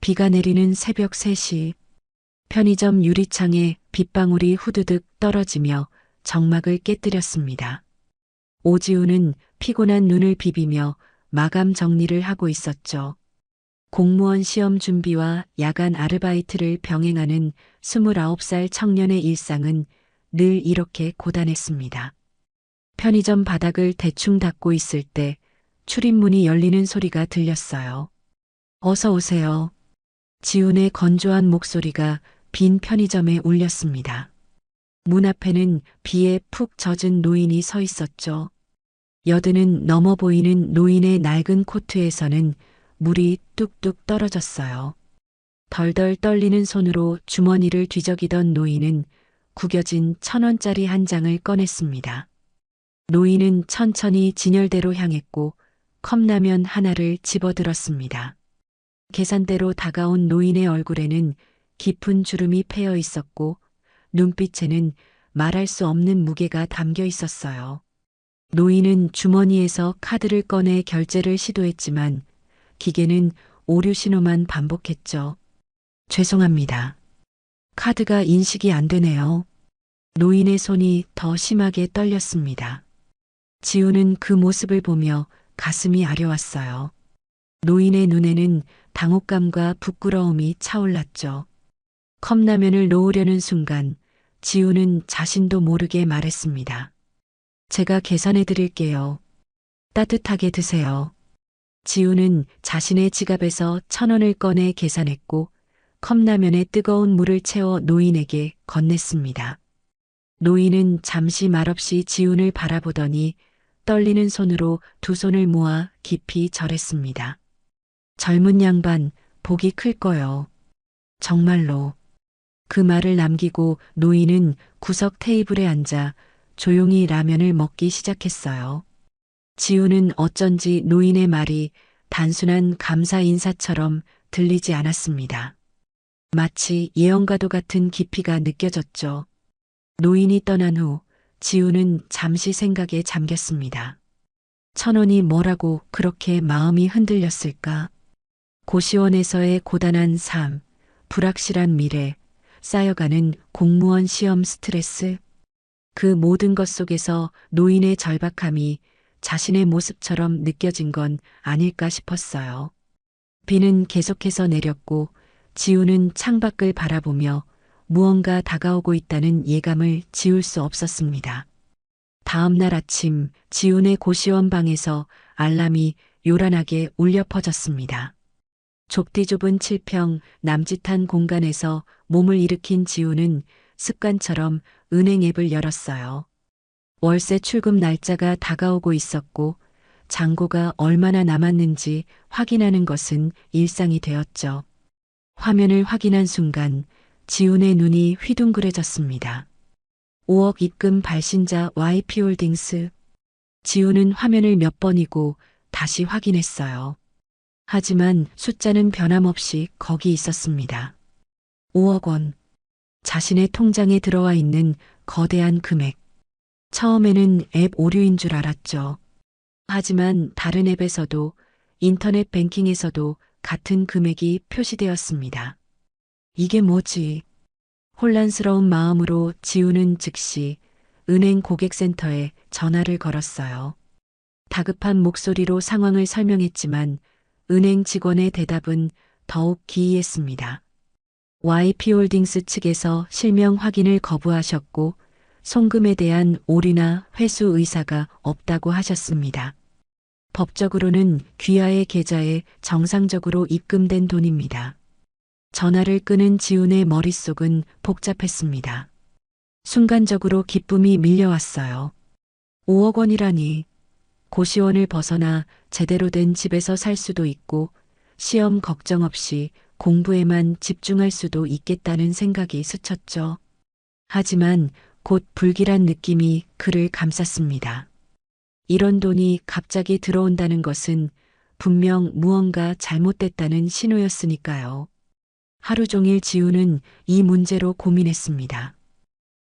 비가 내리는 새벽 3시, 편의점 유리창에 빗방울이 후두둑 떨어지며 정막을 깨뜨렸습니다. 오지우는 피곤한 눈을 비비며 마감 정리를 하고 있었죠. 공무원 시험 준비와 야간 아르바이트를 병행하는 29살 청년의 일상은 늘 이렇게 고단했습니다. 편의점 바닥을 대충 닦고 있을 때 출입문이 열리는 소리가 들렸어요. 어서 오세요. 지훈의 건조한 목소리가 빈 편의점에 울렸습니다. 문 앞에는 비에 푹 젖은 노인이 서 있었죠. 여드는 넘어 보이는 노인의 낡은 코트에서는 물이 뚝뚝 떨어졌어요. 덜덜 떨리는 손으로 주머니를 뒤적이던 노인은 구겨진 1,000원짜리 한 장을 꺼냈습니다. 노인은 천천히 진열대로 향했고 컵라면 하나를 집어들었습니다. 계산대로 다가온 노인의 얼굴에는 깊은 주름이 패여 있었고 눈빛에는 말할 수 없는 무게가 담겨 있었어요. 노인은 주머니에서 카드를 꺼내 결제를 시도했지만 기계는 오류 신호만 반복했죠. 죄송합니다. 카드가 인식이 안 되네요. 노인의 손이 더 심하게 떨렸습니다. 지우는 그 모습을 보며 가슴이 아려왔어요. 노인의 눈에는 당혹감과 부끄러움이 차올랐죠. 컵라면을 놓으려는 순간 지우는 자신도 모르게 말했습니다. 제가 계산해 드릴게요. 따뜻하게 드세요. 지우는 자신의 지갑에서 1,000원을 꺼내 계산했고 컵라면에 뜨거운 물을 채워 노인에게 건넸습니다. 노인은 잠시 말없이 지훈을 바라보더니 떨리는 손으로 두 손을 모아 깊이 절했습니다. 젊은 양반, 복이 클 거요. 정말로. 그 말을 남기고 노인은 구석 테이블에 앉아 조용히 라면을 먹기 시작했어요. 지우는 어쩐지 노인의 말이 단순한 감사 인사처럼 들리지 않았습니다. 마치 예언과도 같은 깊이가 느껴졌죠. 노인이 떠난 후 지우는 잠시 생각에 잠겼습니다. 1,000원이 뭐라고 그렇게 마음이 흔들렸을까? 고시원에서의 고단한 삶, 불확실한 미래, 쌓여가는 공무원 시험 스트레스, 그 모든 것 속에서 노인의 절박함이 자신의 모습처럼 느껴진 건 아닐까 싶었어요. 비는 계속해서 내렸고 지우는 창밖을 바라보며 무언가 다가오고 있다는 예감을 지울 수 없었습니다. 다음 날 아침 지훈의 고시원 방에서 알람이 요란하게 울려 퍼졌습니다. 좁디 좁은 7평 남짓한 공간에서 몸을 일으킨 지훈은 습관처럼 은행 앱을 열었어요. 월세 출금 날짜가 다가오고 있었고 잔고가 얼마나 남았는지 확인하는 것은 일상이 되었죠. 화면을 확인한 순간 지훈의 눈이 휘둥그레졌습니다. 5억 입금 발신자 YP홀딩스. 지훈은 화면을 몇 번이고 다시 확인했어요. 하지만 숫자는 변함없이 거기 있었습니다. 5억 원. 자신의 통장에 들어와 있는 거대한 금액. 처음에는 앱 오류인 줄 알았죠. 하지만 다른 앱에서도 인터넷 뱅킹에서도 같은 금액이 표시되었습니다. 이게 뭐지? 혼란스러운 마음으로 지우는 즉시 은행 고객센터에 전화를 걸었어요. 다급한 목소리로 상황을 설명했지만 은행 직원의 대답은 더욱 기이했습니다. YP홀딩스 측에서 실명 확인을 거부하셨고 송금에 대한 오류나 회수 의사가 없다고 하셨습니다. 법적으로는 귀하의 계좌에 정상적으로 입금된 돈입니다. 전화를 끄는 지훈의 머릿속은 복잡했습니다. 순간적으로 기쁨이 밀려왔어요. 5억 원이라니. 고시원을 벗어나 제대로 된 집에서 살 수도 있고 시험 걱정 없이 공부에만 집중할 수도 있겠다는 생각이 스쳤죠. 하지만 곧 불길한 느낌이 그를 감쌌습니다. 이런 돈이 갑자기 들어온다는 것은 분명 무언가 잘못됐다는 신호였으니까요. 하루 종일 지우는 이 문제로 고민했습니다.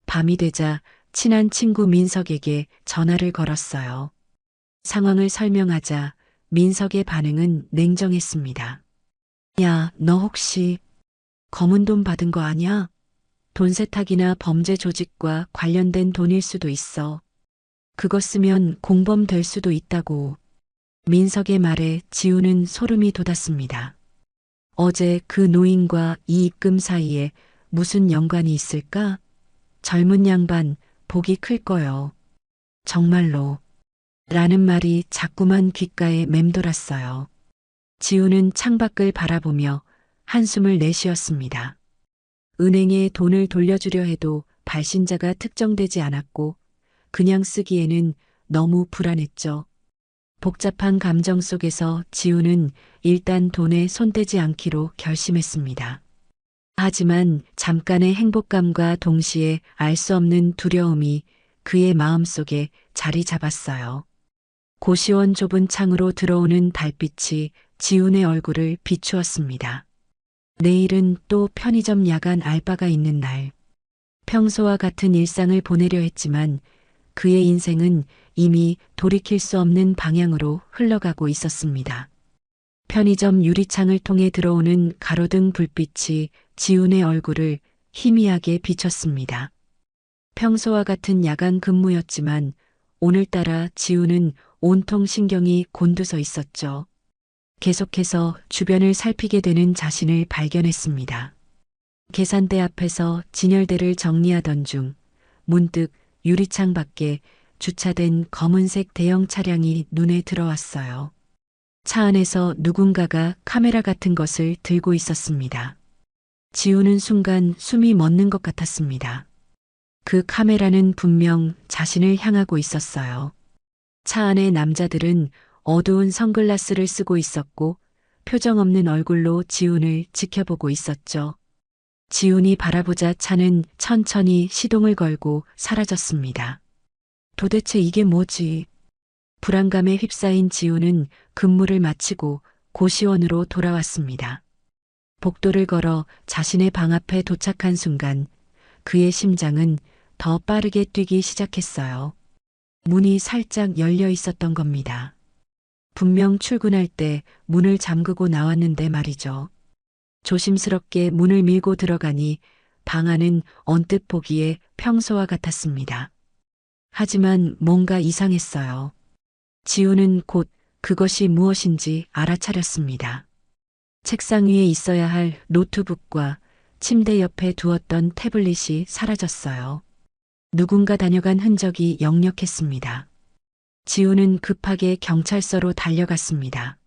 밤이 되자 친한 친구 민석에게 전화를 걸었어요. 상황을 설명하자 민석의 반응은 냉정했습니다. 야, 너 혹시 검은 돈 받은 거 아냐? 돈 세탁이나 범죄 조직과 관련된 돈일 수도 있어. 그거 쓰면 공범 될 수도 있다고. 민석의 말에 지우는 소름이 돋았습니다. 어제 그 노인과 이 입금 사이에 무슨 연관이 있을까? 젊은 양반, 복이 클 거요. 정말로. 라는 말이 자꾸만 귓가에 맴돌았어요. 지우는 창밖을 바라보며 한숨을 내쉬었습니다. 은행에 돈을 돌려주려 해도 발신자가 특정되지 않았고 그냥 쓰기에는 너무 불안했죠. 복잡한 감정 속에서 지우는 일단 돈에 손대지 않기로 결심했습니다. 하지만 잠깐의 행복감과 동시에 알 수 없는 두려움이 그의 마음속에 자리 잡았어요. 고시원 좁은 창으로 들어오는 달빛이 지훈의 얼굴을 비추었습니다. 내일은 또 편의점 야간 알바가 있는 날. 평소와 같은 일상을 보내려 했지만 그의 인생은 이미 돌이킬 수 없는 방향으로 흘러가고 있었습니다. 편의점 유리창을 통해 들어오는 가로등 불빛이 지훈의 얼굴을 희미하게 비췄습니다. 평소와 같은 야간 근무였지만 오늘따라 지훈은 온통 신경이 곤두서 있었죠. 계속해서 주변을 살피게 되는 자신을 발견했습니다. 계산대 앞에서 진열대를 정리하던 중 문득 유리창 밖에 주차된 검은색 대형 차량이 눈에 들어왔어요. 차 안에서 누군가가 카메라 같은 것을 들고 있었습니다. 지우는 순간 숨이 멎는 것 같았습니다. 그 카메라는 분명 자신을 향하고 있었어요. 차 안의 남자들은 어두운 선글라스를 쓰고 있었고 표정 없는 얼굴로 지훈을 지켜보고 있었죠. 지훈이 바라보자 차는 천천히 시동을 걸고 사라졌습니다. 도대체 이게 뭐지? 불안감에 휩싸인 지훈은 근무를 마치고 고시원으로 돌아왔습니다. 복도를 걸어 자신의 방 앞에 도착한 순간 그의 심장은 더 빠르게 뛰기 시작했어요. 문이 살짝 열려 있었던 겁니다. 분명 출근할 때 문을 잠그고 나왔는데 말이죠. 조심스럽게 문을 밀고 들어가니 방 안은 언뜻 보기에 평소와 같았습니다. 하지만 뭔가 이상했어요. 지우는 곧 그것이 무엇인지 알아차렸습니다. 책상 위에 있어야 할 노트북과 침대 옆에 두었던 태블릿이 사라졌어요. 누군가 다녀간 흔적이 역력했습니다. 지우는 급하게 경찰서로 달려갔습니다.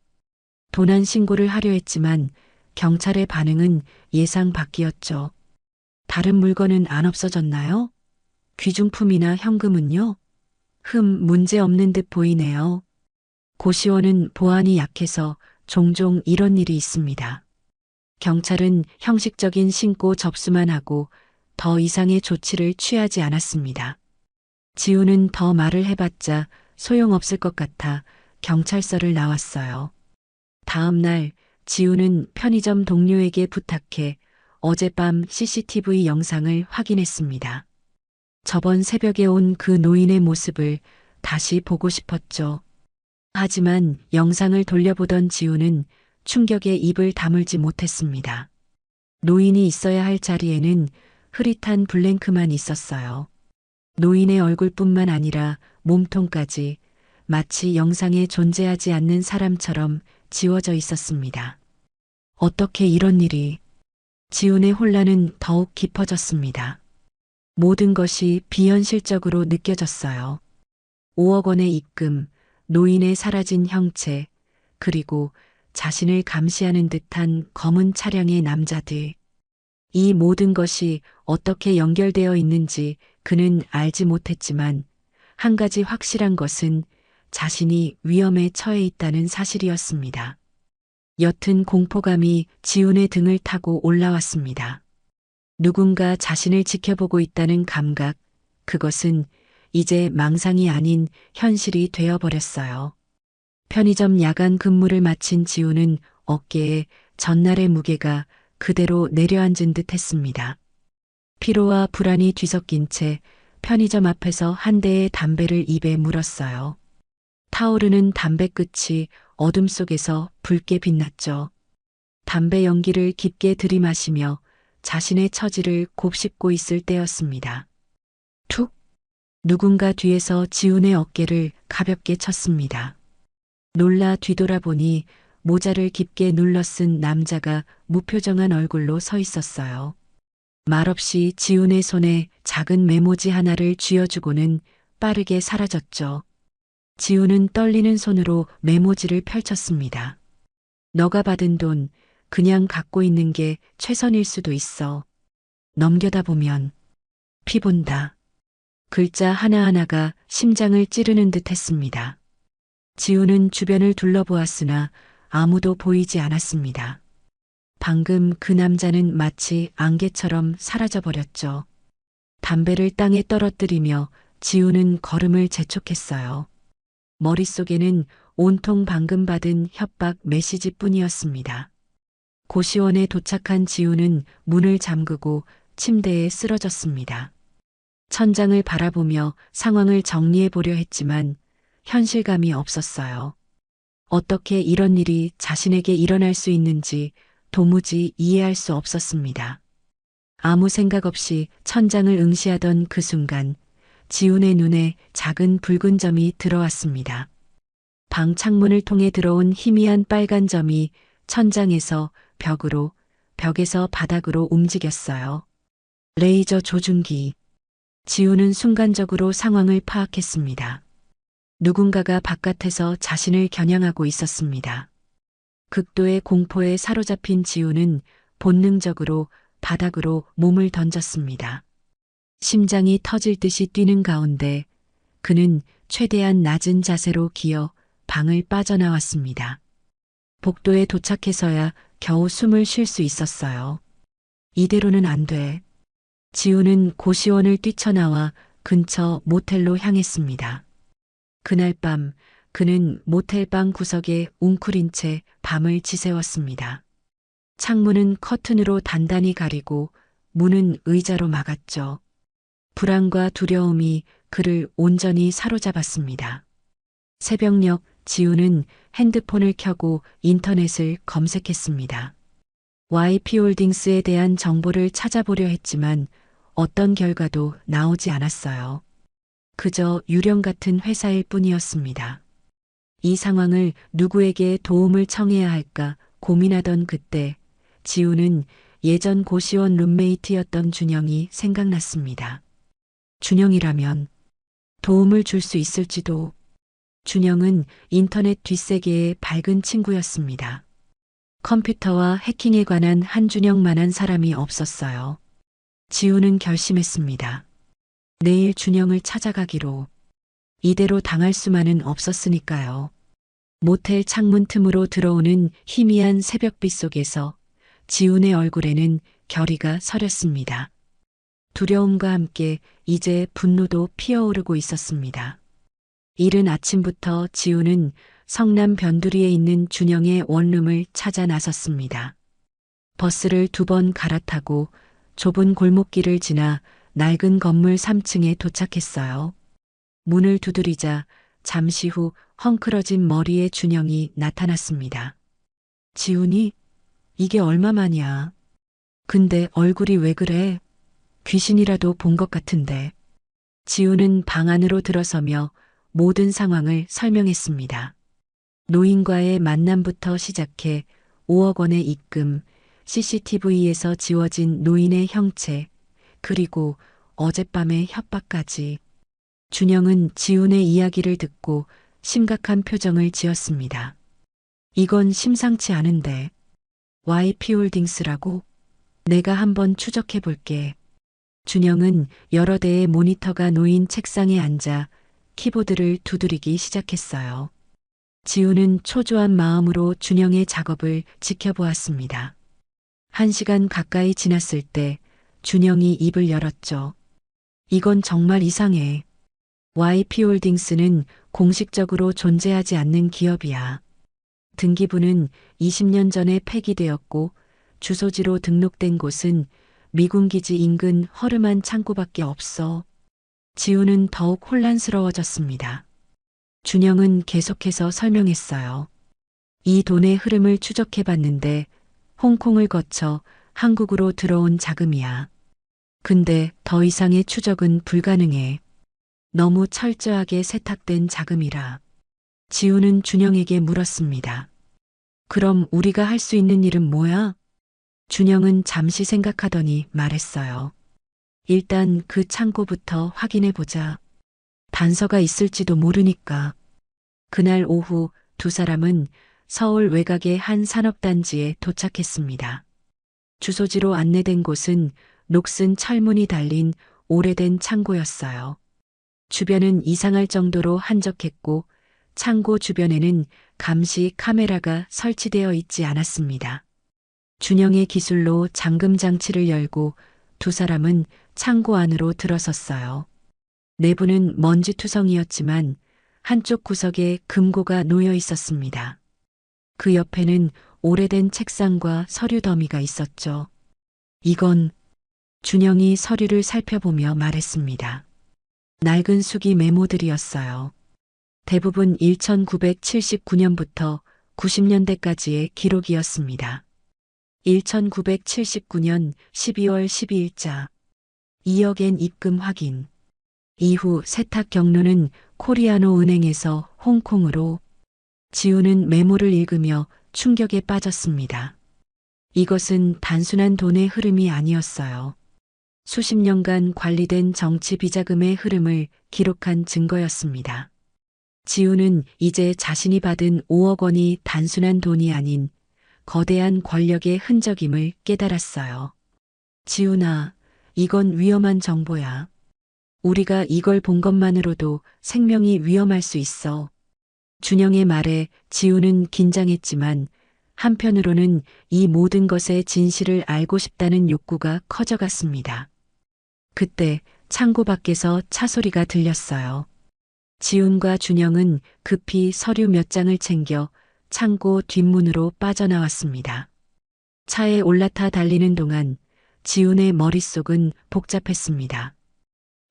도난 신고를 하려 했지만 경찰의 반응은 예상 밖이었죠. 다른 물건은 안 없어졌나요? 귀중품이나 현금은요? 문제 없는 듯 보이네요. 고시원은 보안이 약해서 종종 이런 일이 있습니다. 경찰은 형식적인 신고 접수만 하고 더 이상의 조치를 취하지 않았습니다. 지우는 더 말을 해봤자 소용없을 것 같아 경찰서를 나왔어요. 다음 날 지우는 편의점 동료에게 부탁해 어젯밤 CCTV 영상을 확인했습니다. 저번 새벽에 온 그 노인의 모습을 다시 보고 싶었죠. 하지만 영상을 돌려보던 지우는 충격에 입을 다물지 못했습니다. 노인이 있어야 할 자리에는 흐릿한 블랭크만 있었어요. 노인의 얼굴뿐만 아니라 몸통까지 마치 영상에 존재하지 않는 사람처럼 지워져 있었습니다. 어떻게 이런 일이? 지훈의 혼란은 더욱 깊어졌습니다. 모든 것이 비현실적으로 느껴졌어요. 5억 원의 입금, 노인의 사라진 형체, 그리고 자신을 감시하는 듯한 검은 차량의 남자들. 이 모든 것이 어떻게 연결되어 있는지 그는 알지 못했지만 한 가지 확실한 것은 자신이 위험에 처해 있다는 사실이었습니다. 옅은 공포감이 지훈의 등을 타고 올라왔습니다. 누군가 자신을 지켜보고 있다는 감각, 그것은 이제 망상이 아닌 현실이 되어버렸어요. 편의점 야간 근무를 마친 지훈은 어깨에 전날의 무게가 그대로 내려앉은 듯 했습니다. 피로와 불안이 뒤섞인 채 편의점 앞에서 한 대의 담배를 입에 물었어요. 타오르는 담배 끝이 어둠 속에서 붉게 빛났죠. 담배 연기를 깊게 들이마시며 자신의 처지를 곱씹고 있을 때였습니다. 툭! 누군가 뒤에서 지훈의 어깨를 가볍게 쳤습니다. 놀라 뒤돌아보니 모자를 깊게 눌러 쓴 남자가 무표정한 얼굴로 서 있었어요. 말없이 지훈의 손에 작은 메모지 하나를 쥐어주고는 빠르게 사라졌죠. 지훈은 떨리는 손으로 메모지를 펼쳤습니다. 너가 받은 돈 그냥 갖고 있는 게 최선일 수도 있어. 넘겨다 보면 피 본다. 글자 하나하나가 심장을 찌르는 듯 했습니다. 지훈은 주변을 둘러보았으나 아무도 보이지 않았습니다. 방금 그 남자는 마치 안개처럼 사라져버렸죠. 담배를 땅에 떨어뜨리며 지훈은 걸음을 재촉했어요. 머릿속에는 온통 방금 받은 협박 메시지뿐이었습니다. 고시원에 도착한 지훈은 문을 잠그고 침대에 쓰러졌습니다. 천장을 바라보며 상황을 정리해 보려 했지만 현실감이 없었어요. 어떻게 이런 일이 자신에게 일어날 수 있는지 도무지 이해할 수 없었습니다. 아무 생각 없이 천장을 응시하던 그 순간 지훈의 눈에 작은 붉은 점이 들어왔습니다. 방 창문을 통해 들어온 희미한 빨간 점이 천장에서 벽으로, 벽에서 바닥으로 움직였어요. 레이저 조준기. 지훈은 순간적으로 상황을 파악했습니다. 누군가가 바깥에서 자신을 겨냥하고 있었습니다. 극도의 공포에 사로잡힌 지훈은 본능적으로 바닥으로 몸을 던졌습니다. 심장이 터질 듯이 뛰는 가운데 그는 최대한 낮은 자세로 기어 방을 빠져나왔습니다. 복도에 도착해서야 겨우 숨을 쉴 수 있었어요. 이대로는 안 돼. 지훈은 고시원을 뛰쳐나와 근처 모텔로 향했습니다. 그날 밤 그는 모텔방 구석에 웅크린 채 밤을 지새웠습니다. 창문은 커튼으로 단단히 가리고 문은 의자로 막았죠. 불안과 두려움이 그를 온전히 사로잡았습니다. 새벽녘 지훈은 핸드폰을 켜고 인터넷을 검색했습니다. YP홀딩스에 대한 정보를 찾아보려 했지만 어떤 결과도 나오지 않았어요. 그저 유령 같은 회사일 뿐이었습니다. 이 상황을 누구에게 도움을 청해야 할까 고민하던 그때 지훈은 예전 고시원 룸메이트였던 준영이 생각났습니다. 준영이라면 도움을 줄 수 있을지도. 준영은 인터넷 뒷세계의 밝은 친구였습니다. 컴퓨터와 해킹에 관한 한준영만한 사람이 없었어요. 지훈은 결심했습니다. 내일 준영을 찾아가기로. 이대로 당할 수만은 없었으니까요. 모텔 창문 틈으로 들어오는 희미한 새벽빛 속에서 지훈의 얼굴에는 결의가 서렸습니다. 두려움과 함께 이제 분노도 피어오르고 있었습니다. 이른 아침부터 지훈은 성남 변두리에 있는 준영의 원룸을 찾아 나섰습니다. 버스를 2번 갈아타고 좁은 골목길을 지나 낡은 건물 3층에 도착했어요. 문을 두드리자 잠시 후 헝클어진 머리의 준영이 나타났습니다. 지훈이? 이게 얼마만이야? 근데 얼굴이 왜 그래? 귀신이라도 본 것 같은데. 지훈은 방 안으로 들어서며 모든 상황을 설명했습니다. 노인과의 만남부터 시작해 5억 원의 입금, CCTV에서 지워진 노인의 형체, 그리고 어젯밤의 협박까지. 준영은 지훈의 이야기를 듣고 심각한 표정을 지었습니다. 이건 심상치 않은데. YP홀딩스라고? 내가 한번 추적해 볼게. 준영은 여러 대의 모니터가 놓인 책상에 앉아 키보드를 두드리기 시작했어요. 지훈은 초조한 마음으로 준영의 작업을 지켜보았습니다. 1시간 가까이 지났을 때 준영이 입을 열었죠. 이건 정말 이상해. YP홀딩스는 공식적으로 존재하지 않는 기업이야. 등기부는 20년 전에 폐기되었고 주소지로 등록된 곳은 미군 기지 인근 허름한 창고밖에 없어. 지훈은 더욱 혼란스러워졌습니다. 준영은 계속해서 설명했어요. 이 돈의 흐름을 추적해 봤는데 홍콩을 거쳐 한국으로 들어온 자금이야. 근데 더 이상의 추적은 불가능해. 너무 철저하게 세탁된 자금이라. 지우는 준영에게 물었습니다. 그럼 우리가 할 수 있는 일은 뭐야? 준영은 잠시 생각하더니 말했어요. 일단 그 창고부터 확인해 보자. 단서가 있을지도 모르니까. 그날 오후 두 사람은 서울 외곽의 한 산업단지에 도착했습니다. 주소지로 안내된 곳은 녹슨 철문이 달린 오래된 창고였어요. 주변은 이상할 정도로 한적했고 창고 주변에는 감시 카메라가 설치되어 있지 않았습니다. 준영의 기술로 잠금 장치를 열고 두 사람은 창고 안으로 들어섰어요. 내부는 먼지투성이었지만 한쪽 구석에 금고가 놓여 있었습니다. 그 옆에는 오래된 책상과 서류 더미가 있었죠. 이건 준영이 서류를 살펴보며 말했습니다. 낡은 수기 메모들이었어요. 대부분 1979년부터 90년대까지의 기록이었습니다. 1979년 12월 12일자 2억엔 입금 확인. 이후 세탁 경로는 코리아노 은행에서 홍콩으로. 지우는 메모를 읽으며 충격에 빠졌습니다. 이것은 단순한 돈의 흐름이 아니었어요. 수십 년간 관리된 정치 비자금의 흐름을 기록한 증거였습니다. 지우는 이제 자신이 받은 5억 원이 단순한 돈이 아닌 거대한 권력의 흔적임을 깨달았어요. 지우나, 이건 위험한 정보야. 우리가 이걸 본 것만으로도 생명이 위험할 수 있어. 준영의 말에 지우는 긴장했지만 한편으로는 이 모든 것의 진실을 알고 싶다는 욕구가 커져갔습니다. 그때 창고 밖에서 차 소리가 들렸어요. 지훈과 준영은 급히 서류 몇 장을 챙겨 창고 뒷문으로 빠져나왔습니다. 차에 올라타 달리는 동안 지훈의 머릿속은 복잡했습니다.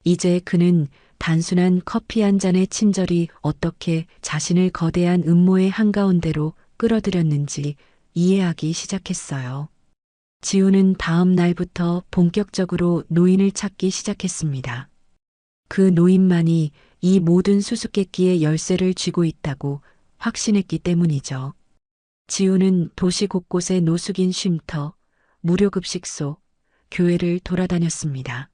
이제 그는 단순한 커피 한 잔의 친절이 어떻게 자신을 거대한 음모의 한가운데로 끌어들였는지 이해하기 시작했어요. 지훈은 다음 날부터 본격적으로 노인을 찾기 시작했습니다. 그 노인만이 이 모든 수수께끼의 열쇠를 쥐고 있다고 확신했기 때문이죠. 지훈은 도시 곳곳의 노숙인 쉼터, 무료급식소, 교회를 돌아다녔습니다.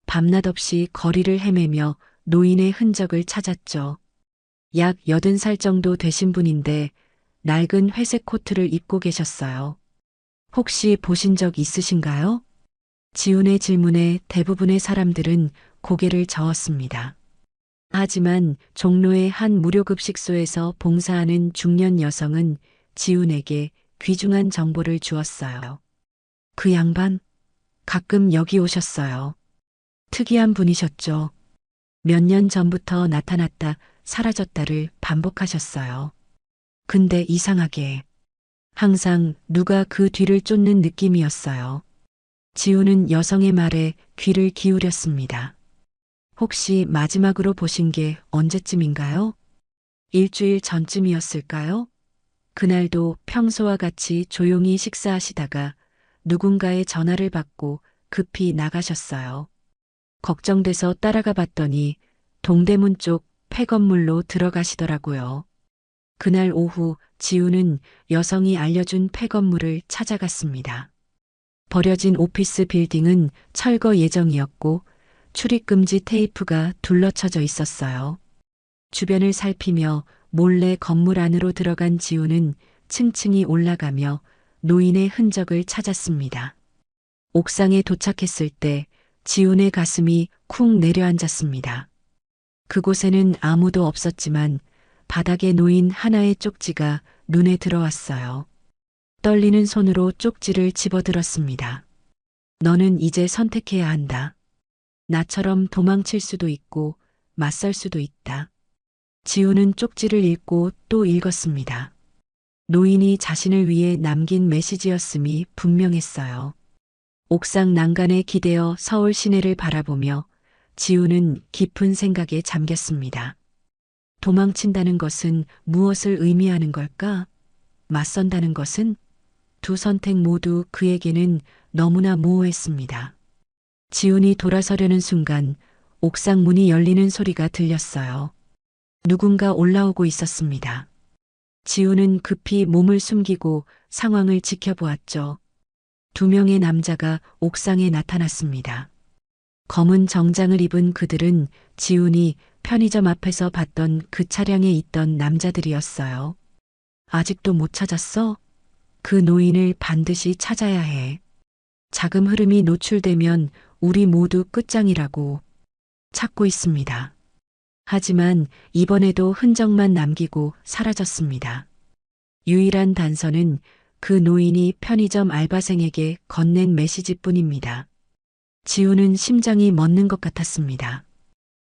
밤낮 없이 거리를 헤매며 노인의 흔적을 찾았죠. 약 80살 정도 되신 분인데 낡은 회색 코트를 입고 계셨어요. 혹시 보신 적 있으신가요? 지훈의 질문에 대부분의 사람들은 고개를 저었습니다. 하지만 종로의 한 무료급식소에서 봉사하는 중년 여성은 지훈에게 귀중한 정보를 주었어요. 그 양반, 가끔 여기 오셨어요. 특이한 분이셨죠. 몇 년 전부터 나타났다 사라졌다를 반복하셨어요. 근데 이상하게 항상 누가 그 뒤를 쫓는 느낌이었어요. 지훈은 여성의 말에 귀를 기울였습니다. 혹시 마지막으로 보신 게 언제쯤인가요? 일주일 전쯤이었을까요? 그날도 평소와 같이 조용히 식사하시다가 누군가의 전화를 받고 급히 나가셨어요. 걱정돼서 따라가 봤더니 동대문 쪽 폐건물로 들어가시더라고요. 그날 오후 지우는 여성이 알려준 폐건물을 찾아갔습니다. 버려진 오피스 빌딩은 철거 예정이었고 출입금지 테이프가 둘러쳐져 있었어요. 주변을 살피며 몰래 건물 안으로 들어간 지우는 층층이 올라가며 노인의 흔적을 찾았습니다. 옥상에 도착했을 때 지훈의 가슴이 쿵 내려앉았습니다. 그곳에는 아무도 없었지만 바닥에 놓인 하나의 쪽지가 눈에 들어왔어요. 떨리는 손으로 쪽지를 집어들었습니다. 너는 이제 선택해야 한다. 나처럼 도망칠 수도 있고 맞설 수도 있다. 지훈은 쪽지를 읽고 또 읽었습니다. 노인이 자신을 위해 남긴 메시지였음이 분명했어요. 옥상 난간에 기대어 서울 시내를 바라보며 지훈은 깊은 생각에 잠겼습니다. 도망친다는 것은 무엇을 의미하는 걸까? 맞선다는 것은? 두 선택 모두 그에게는 너무나 모호했습니다. 지훈이 돌아서려는 순간 옥상 문이 열리는 소리가 들렸어요. 누군가 올라오고 있었습니다. 지훈은 급히 몸을 숨기고 상황을 지켜보았죠. 두 명의 남자가 옥상에 나타났습니다. 검은 정장을 입은 그들은 지훈이 편의점 앞에서 봤던 그 차량에 있던 남자들이었어요. 아직도 못 찾았어? 그 노인을 반드시 찾아야 해. 자금 흐름이 노출되면 우리 모두 끝장이라고. 찾고 있습니다. 하지만 이번에도 흔적만 남기고 사라졌습니다. 유일한 단서는 그 노인이 편의점 알바생에게 건넨 메시지뿐입니다. 지훈은 심장이 멎는 것 같았습니다.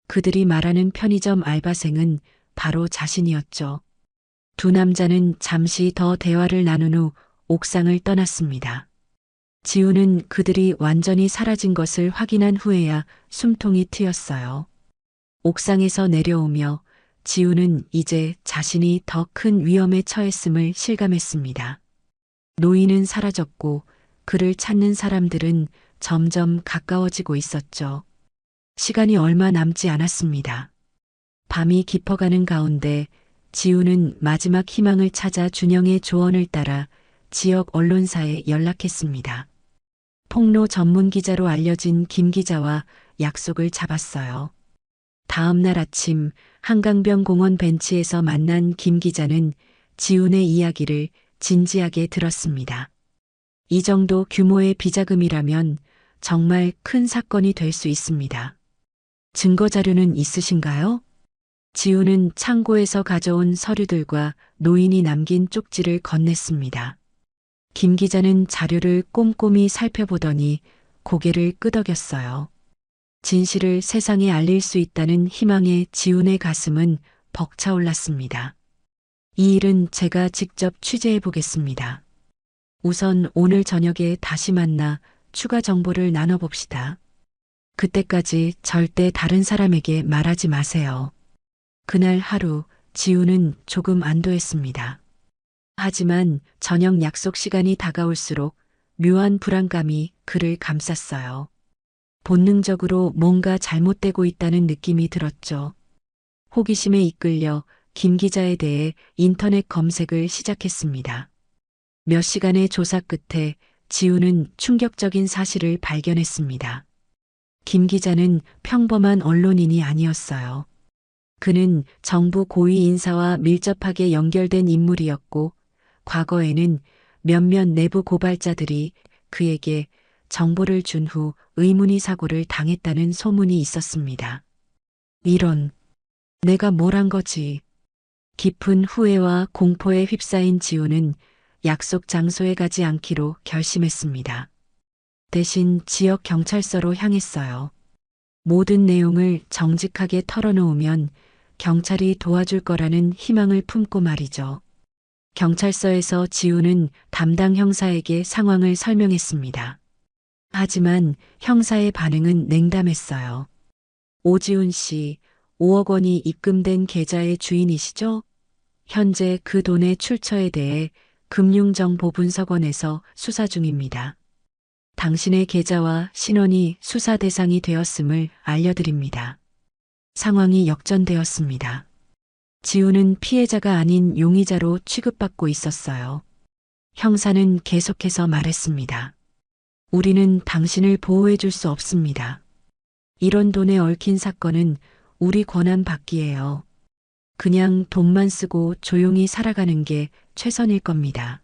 그들이 말하는 편의점 알바생은 바로 자신이었죠. 두 남자는 잠시 더 대화를 나눈 후 옥상을 떠났습니다. 지훈은 그들이 완전히 사라진 것을 확인한 후에야 숨통이 트였어요. 옥상에서 내려오며 지훈은 이제 자신이 더 큰 위험에 처했음을 실감했습니다. 노인은 사라졌고 그를 찾는 사람들은 점점 가까워지고 있었죠. 시간이 얼마 남지 않았습니다. 밤이 깊어가는 가운데 지훈은 마지막 희망을 찾아 준영의 조언을 따라 지역 언론사에 연락했습니다. 폭로 전문 기자로 알려진 김 기자와 약속을 잡았어요. 다음 날 아침 한강변 공원 벤치에서 만난 김 기자는 지훈의 이야기를 진지하게 들었습니다. 이 정도 규모의 비자금이라면 정말 큰 사건이 될 수 있습니다. 증거 자료는 있으신가요? 지훈은 창고에서 가져온 서류들과 노인이 남긴 쪽지를 건넸습니다. 김 기자는 자료를 꼼꼼히 살펴보더니 고개를 끄덕였어요. 진실을 세상에 알릴 수 있다는 희망에 지훈의 가슴은 벅차올랐습니다. 이 일은 제가 직접 취재해 보겠습니다. 우선 오늘 저녁에 다시 만나 추가 정보를 나눠봅시다. 그때까지 절대 다른 사람에게 말하지 마세요. 그날 하루 지훈은 조금 안도했습니다. 하지만 저녁 약속 시간이 다가올수록 묘한 불안감이 그를 감쌌어요. 본능적으로 뭔가 잘못되고 있다는 느낌이 들었죠. 호기심에 이끌려 김 기자에 대해 인터넷 검색을 시작했습니다. 몇 시간의 조사 끝에 지훈은 충격적인 사실을 발견했습니다. 김 기자는 평범한 언론인이 아니었어요. 그는 정부 고위 인사와 밀접하게 연결된 인물이었고, 과거에는 몇몇 내부 고발자들이 그에게 정보를 준 후 의문의 사고를 당했다는 소문이 있었습니다. 이런, 내가 뭘 한 거지? 깊은 후회와 공포에 휩싸인 지훈은 약속 장소에 가지 않기로 결심했습니다. 대신 지역 경찰서로 향했어요. 모든 내용을 정직하게 털어놓으면 경찰이 도와줄 거라는 희망을 품고 말이죠. 경찰서에서 지훈은 담당 형사에게 상황을 설명했습니다. 하지만 형사의 반응은 냉담했어요. 오지훈 씨, 5억 원이 입금된 계좌의 주인이시죠? 현재 그 돈의 출처에 대해 금융정보분석원에서 수사 중입니다. 당신의 계좌와 신원이 수사 대상이 되었음을 알려드립니다. 상황이 역전되었습니다. 지훈은 피해자가 아닌 용의자로 취급받고 있었어요. 형사는 계속해서 말했습니다. 우리는 당신을 보호해 줄 수 없습니다. 이런 돈에 얽힌 사건은 우리 권한 밖이에요. 그냥 돈만 쓰고 조용히 살아가는 게 최선일 겁니다.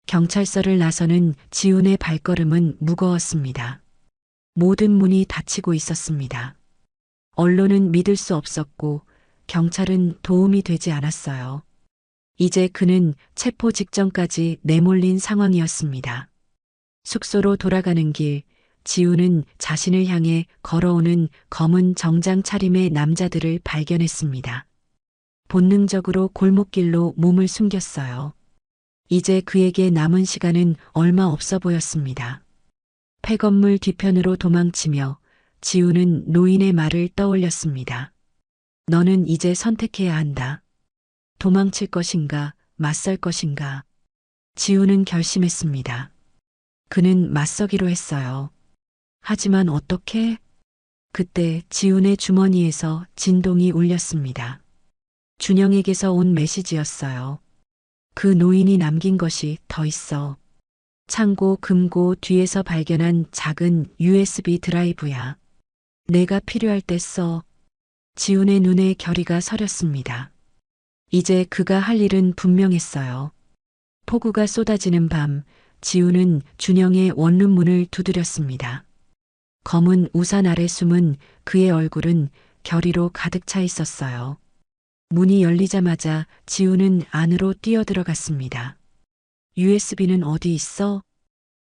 경찰서를 나서는 지훈의 발걸음은 무거웠습니다. 모든 문이 닫히고 있었습니다. 언론은 믿을 수 없었고 경찰은 도움이 되지 않았어요. 이제 그는 체포 직전까지 내몰린 상황이었습니다. 숙소로 돌아가는 길, 지훈은 자신을 향해 걸어오는 검은 정장 차림의 남자들을 발견했습니다. 본능적으로 골목길로 몸을 숨겼어요. 이제 그에게 남은 시간은 얼마 없어 보였습니다. 폐건물 뒤편으로 도망치며 지훈은 노인의 말을 떠올렸습니다. 너는 이제 선택해야 한다. 도망칠 것인가, 맞설 것인가. 지우는 결심했습니다. 그는 맞서기로 했어요. 하지만 어떻게? 그때 지훈의 주머니에서 진동이 울렸습니다. 준영에게서 온 메시지였어요. 그 노인이 남긴 것이 더 있어. 창고 금고 뒤에서 발견한 작은 USB 드라이브야. 내가 필요할 때 써. 지훈의 눈에 결의가 서렸습니다. 이제 그가 할 일은 분명했어요. 폭우가 쏟아지는 밤, 지훈은 준영의 원룸문을 두드렸습니다. 검은 우산 아래 숨은 그의 얼굴은 결의로 가득 차 있었어요. 문이 열리자마자 지훈은 안으로 뛰어들어갔습니다. USB는 어디 있어?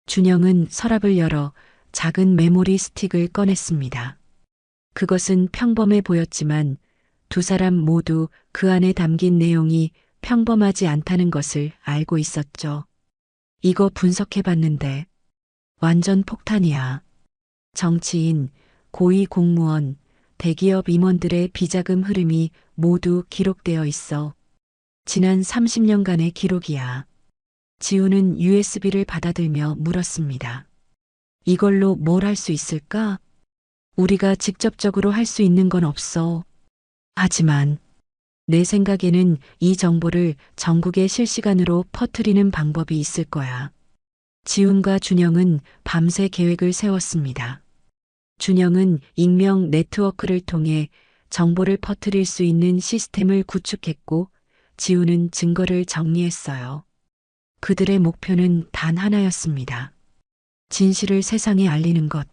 준영은 서랍을 열어 작은 메모리 스틱을 꺼냈습니다. 그것은 평범해 보였지만 두 사람 모두 그 안에 담긴 내용이 평범하지 않다는 것을 알고 있었죠. 이거 분석해 봤는데 완전 폭탄이야. 정치인, 고위 공무원, 대기업 임원들의 비자금 흐름이 모두 기록되어 있어. 지난 30년간의 기록이야. 지우는 USB를 받아들며 물었습니다. 이걸로 뭘 할 수 있을까? 우리가 직접적으로 할 수 있는 건 없어. 하지만 내 생각에는 이 정보를 전국에 실시간으로 퍼뜨리는 방법이 있을 거야. 지훈과 준영은 밤새 계획을 세웠습니다. 준영은 익명 네트워크를 통해 정보를 퍼뜨릴 수 있는 시스템을 구축했고, 지훈은 증거를 정리했어요. 그들의 목표는 단 하나였습니다. 진실을 세상에 알리는 것.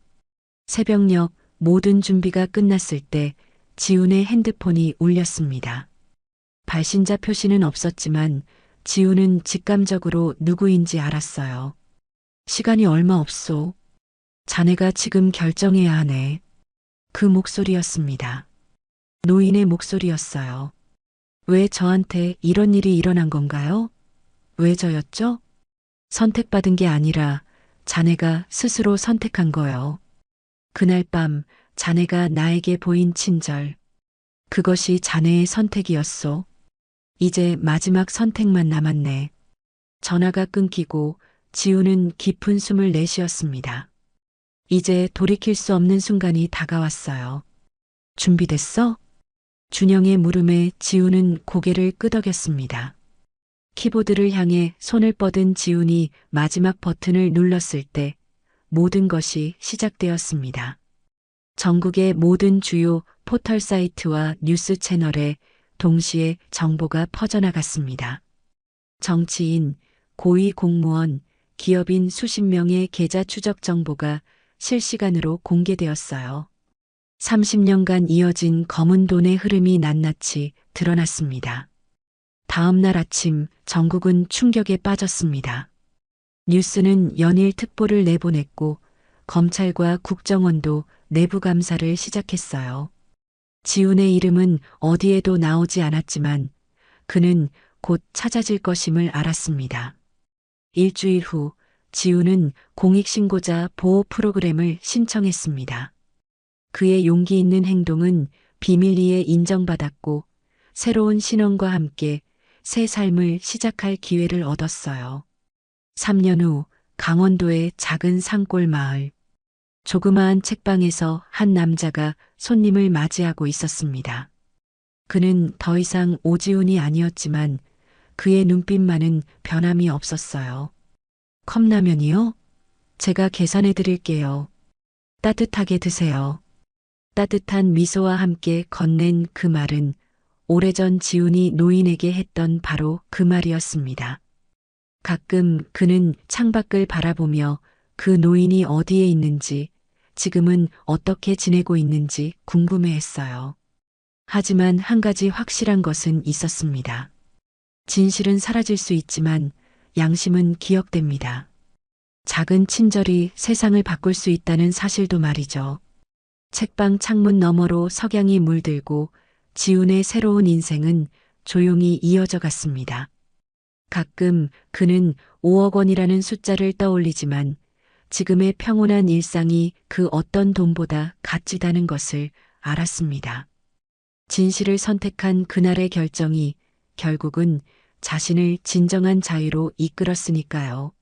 새벽녘 모든 준비가 끝났을 때 지훈의 핸드폰이 울렸습니다. 발신자 표시는 없었지만 지훈은 직감적으로 누구인지 알았어요. 시간이 얼마 없소. 자네가 지금 결정해야 하네. 그 목소리였습니다. 노인의 목소리였어요. 왜 저한테 이런 일이 일어난 건가요? 왜 저였죠? 선택받은 게 아니라 자네가 스스로 선택한 거요. 그날 밤 자네가 나에게 보인 친절. 그것이 자네의 선택이었소. 이제 마지막 선택만 남았네. 전화가 끊기고 지우는 깊은 숨을 내쉬었습니다. 이제 돌이킬 수 없는 순간이 다가왔어요. 준비됐어? 준영의 물음에 지우는 고개를 끄덕였습니다. 키보드를 향해 손을 뻗은 지훈이 마지막 버튼을 눌렀을 때 모든 것이 시작되었습니다. 전국의 모든 주요 포털 사이트와 뉴스 채널에 동시에 정보가 퍼져나갔습니다. 정치인, 고위 공무원, 기업인 수십 명의 계좌 추적 정보가 실시간으로 공개되었어요. 30년간 이어진 검은 돈의 흐름이 낱낱이 드러났습니다. 다음 날 아침 전국은 충격에 빠졌습니다. 뉴스는 연일 특보를 내보냈고 검찰과 국정원도 내부 감사를 시작했어요. 지훈의 이름은 어디에도 나오지 않았지만 그는 곧 찾아질 것임을 알았습니다. 일주일 후 지훈은 공익신고자 보호 프로그램을 신청했습니다. 그의 용기 있는 행동은 비밀리에 인정받았고 새로운 신원과 함께 새 삶을 시작할 기회를 얻었어요. 3년 후 강원도의 작은 산골 마을. 조그마한 책방에서 한 남자가 손님을 맞이하고 있었습니다. 그는 더 이상 오지훈이 아니었지만 그의 눈빛만은 변함이 없었어요. 컵라면이요? 제가 계산해 드릴게요. 따뜻하게 드세요. 따뜻한 미소와 함께 건넨 그 말은 오래전 지훈이 노인에게 했던 바로 그 말이었습니다. 가끔 그는 창밖을 바라보며 그 노인이 어디에 있는지, 지금은 어떻게 지내고 있는지 궁금해했어요. 하지만 한 가지 확실한 것은 있었습니다. 진실은 사라질 수 있지만 양심은 기억됩니다. 작은 친절이 세상을 바꿀 수 있다는 사실도 말이죠. 책방 창문 너머로 석양이 물들고 지훈의 새로운 인생은 조용히 이어져 갔습니다. 가끔 그는 5억 원이라는 숫자를 떠올리지만 지금의 평온한 일상이 그 어떤 돈보다 값지다는 것을 알았습니다. 진실을 선택한 그날의 결정이 결국은 자신을 진정한 자유로 이끌었으니까요.